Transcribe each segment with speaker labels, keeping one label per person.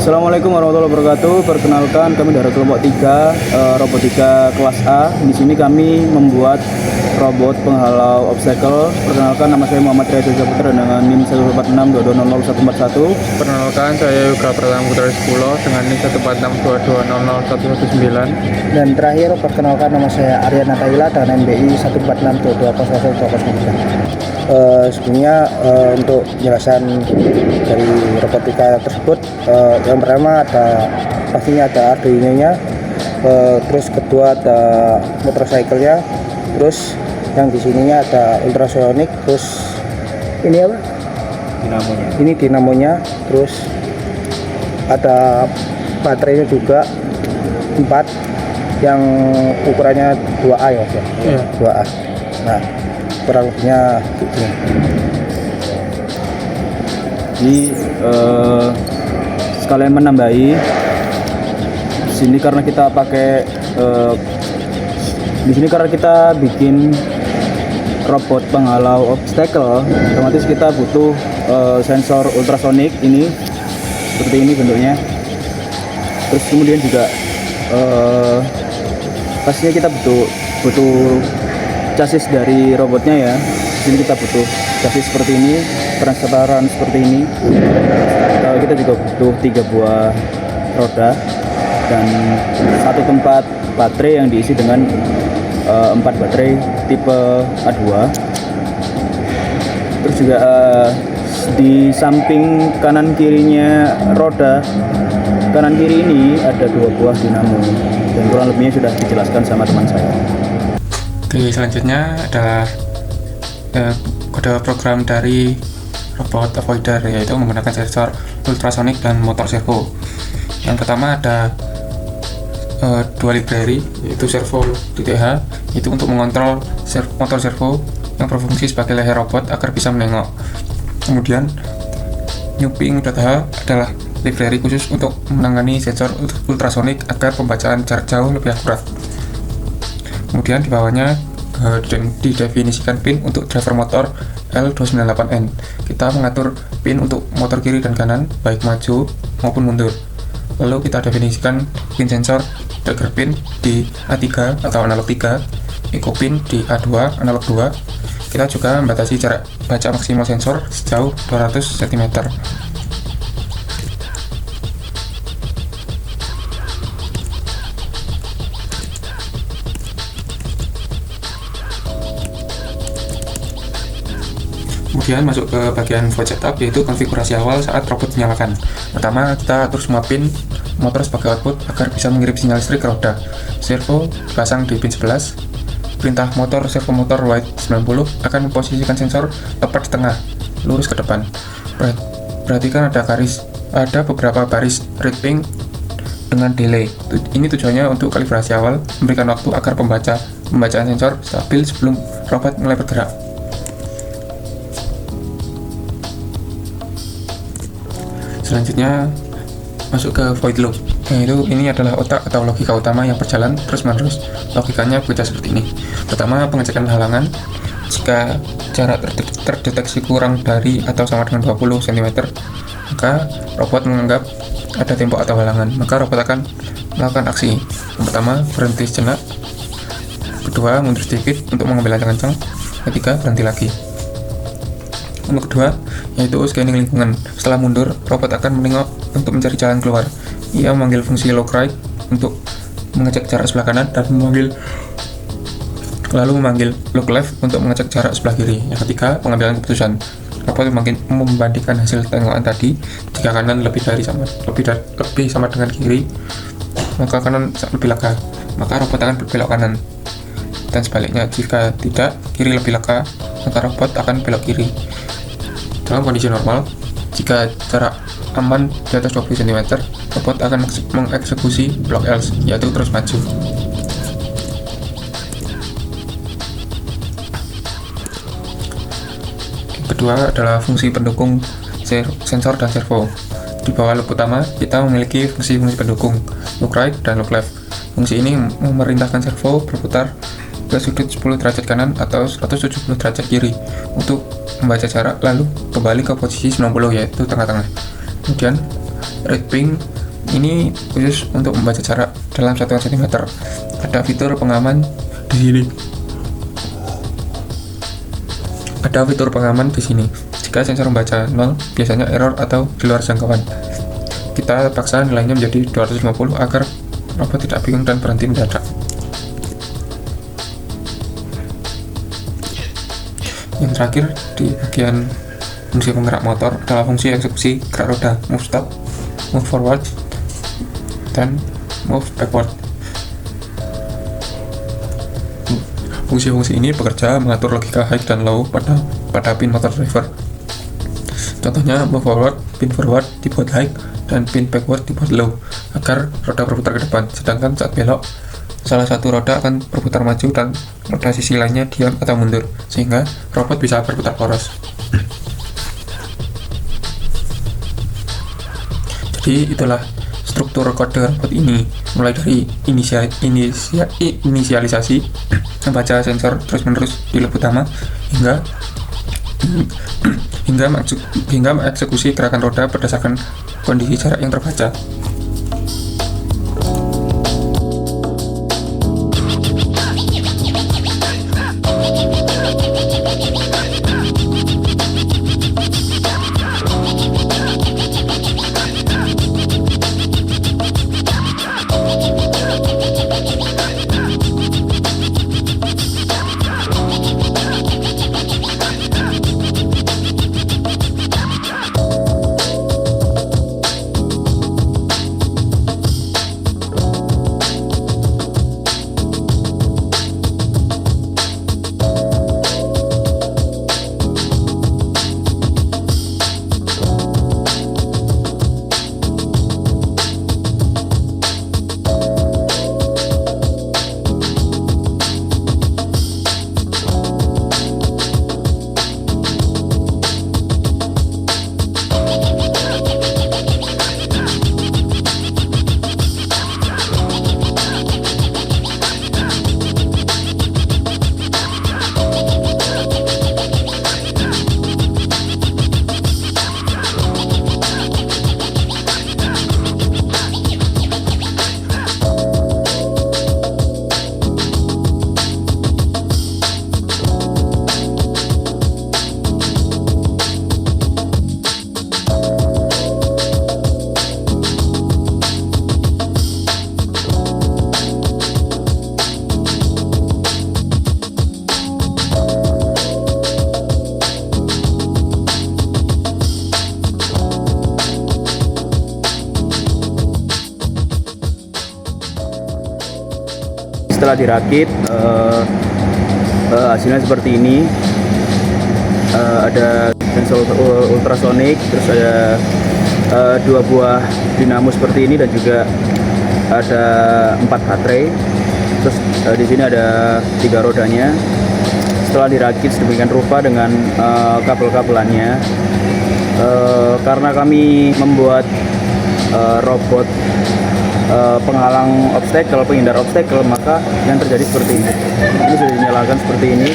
Speaker 1: Assalamualaikum warahmatullahi wabarakatuh. Perkenalkan kami dari kelompok 3 robotika kelas A. Di sini kami membuat robot penghalau obstacle. Perkenalkan, nama saya Muhammad Reza Putra dengan NIM 14622000141.
Speaker 2: Perkenalkan, saya Yoga Pratama Putra Sepulo dengan NIM 14622001119.
Speaker 3: Dan terakhir, perkenalkan, nama saya Arya Nataila dengan NBI 146220010. Sebelumnya untuk penjelasan dari robotika tersebut, yang pertama pastinya ada Arduino-nya, terus kedua ada motorcycle-nya, terus yang di sininya ada ultrasonic, terus ini apa?
Speaker 1: Dinamonya.
Speaker 3: Ini dinamonya, terus ada baterainya juga 4 yang ukurannya 2A ya, Mas?
Speaker 2: Iya.
Speaker 3: 2A. Nah, kurang lebihnya gitu.
Speaker 1: Jadi sekalian menambahi sini karena kita pakai di sini karena kita bikin robot penghalau obstacle, otomatis kita butuh sensor ultrasonic ini seperti ini bentuknya. Terus kemudian juga pastinya kita butuh chassis dari robotnya ya. Di sini kita butuh chassis seperti ini, transparan seperti ini. Kita juga butuh 3 buah roda dan 1 tempat baterai yang diisi dengan 4 baterai tipe A2. Terus juga di samping kanan kirinya roda kanan kiri ini ada 2 buah dinamo, dan kurang lebihnya sudah dijelaskan sama teman saya.
Speaker 2: Oke, selanjutnya adalah kode program dari robot avoider, yaitu menggunakan sensor ultrasonic dan motor servo. Yang pertama ada 2 library, yaitu servo.h, itu untuk mengontrol motor servo yang berfungsi sebagai leher robot agar bisa menengok. Kemudian newping.h adalah library khusus untuk menangani sensor ultrasonic agar pembacaan jarak jauh lebih akurat. Kemudian di bawahnya didefinisikan pin untuk driver motor L298N. Kita mengatur pin untuk motor kiri dan kanan, baik maju maupun mundur. Lalu kita definisikan pin sensor trigger pin di A3 atau analog 3, echo pin di A2 analog 2. Kita juga membatasi jarak baca maksimal sensor sejauh 200 cm. Kemudian masuk ke bagian void setup, yaitu konfigurasi awal saat robot dinyalakan. Pertama, kita atur semua pin motor sebagai output agar bisa mengirim sinyal listrik ke roda. Servo dipasang di pin 11. Perintah motor servo motor white 90 akan memposisikan sensor tepat di tengah, lurus ke depan. Perhatikan ada beberapa baris red pink dengan delay. Ini tujuannya untuk kalibrasi awal, memberikan waktu agar pembacaan sensor stabil sebelum robot mulai bergerak. Selanjutnya masuk ke void loop, yaitu ini adalah otak atau logika utama yang berjalan terus-menerus. Logikanya bekerja seperti ini. Pertama, pengecekan halangan. Jika jarak terdeteksi kurang dari atau sama dengan 20 cm, maka robot menganggap ada tembok atau halangan. Maka robot akan melakukan aksi. Yang pertama, berhenti sejenak. Kedua, mundur sedikit untuk mengambil kencang. Ketiga, berhenti lagi. Untuk kedua, yaitu scanning lingkungan. Setelah mundur, robot akan menengok untuk mencari jalan keluar. Ia memanggil fungsi look right untuk mengecek jarak sebelah kanan dan lalu memanggil look left untuk mengecek jarak sebelah kiri. Yang ketiga, pengambilan keputusan. Robot membandingkan hasil tengokan tadi. Jika kanan lebih sama dengan kiri, maka kanan lebih lega, maka robot akan berbelok kanan. Dan sebaliknya, jika tidak, kiri lebih lega, maka robot akan belok kiri. Dalam kondisi normal, jika jarak aman di atas 20 cm, robot akan mengeksekusi blok else, yaitu terus maju. Kedua adalah fungsi pendukung sensor dan servo. Di bawah loop utama, kita memiliki fungsi-fungsi pendukung, look right dan look left. Fungsi ini memerintahkan servo berputar ke sudut 10 derajat kanan atau 170 derajat kiri untuk membaca jarak, lalu kembali ke posisi 90, yaitu tengah-tengah. Kemudian read ping ini khusus untuk membaca jarak dalam 1 cm. Ada fitur pengaman di sini. Ada fitur pengaman di sini. Jika sensor membaca 0, biasanya error atau di luar jangkauan. Kita paksa nilainya menjadi 250 agar robot tidak bingung dan berhenti mendadak. Yang terakhir di bagian fungsi penggerak motor adalah fungsi eksekusi gerak roda, move stop, move forward, dan move backward. Fungsi-fungsi ini bekerja mengatur logika high dan low pada pin motor driver. Contohnya, move forward, pin forward dibuat high dan pin backward dibuat low agar roda berputar ke depan, sedangkan saat belok salah satu roda akan berputar maju dan roda sisi lainnya diam atau mundur, sehingga robot bisa berputar poros. Jadi itulah struktur kode robot ini, mulai dari inisialisasi, membaca sensor terus-menerus di loop utama, hingga mengeksekusi gerakan roda berdasarkan kondisi jarak yang terbaca.
Speaker 1: Setelah dirakit, hasilnya seperti ini. Ada sensor ultrasonik, terus ada 2 buah dinamo seperti ini, dan juga ada 4 baterai. Terus di sini ada 3 rodanya. Setelah dirakit sedemikian rupa dengan kabel-kabelannya, karena kami membuat robot penghalang obstacle, penghindar obstacle, maka yang terjadi seperti ini. Ini sudah dinyalakan seperti ini,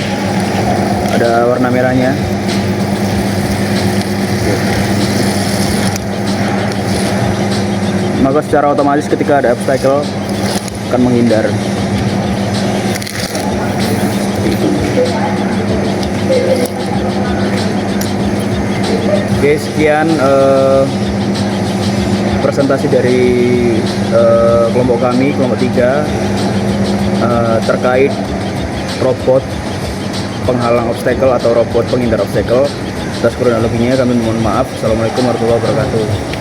Speaker 1: ada warna merahnya. Maka secara otomatis ketika ada obstacle akan menghindar. Oke, sekian presentasi dari kelompok kami, kelompok 3, terkait robot penghalang obstacle atau robot penghindar obstacle. Atas kurang lebihnya kami mohon maaf. Assalamualaikum warahmatullahi wabarakatuh.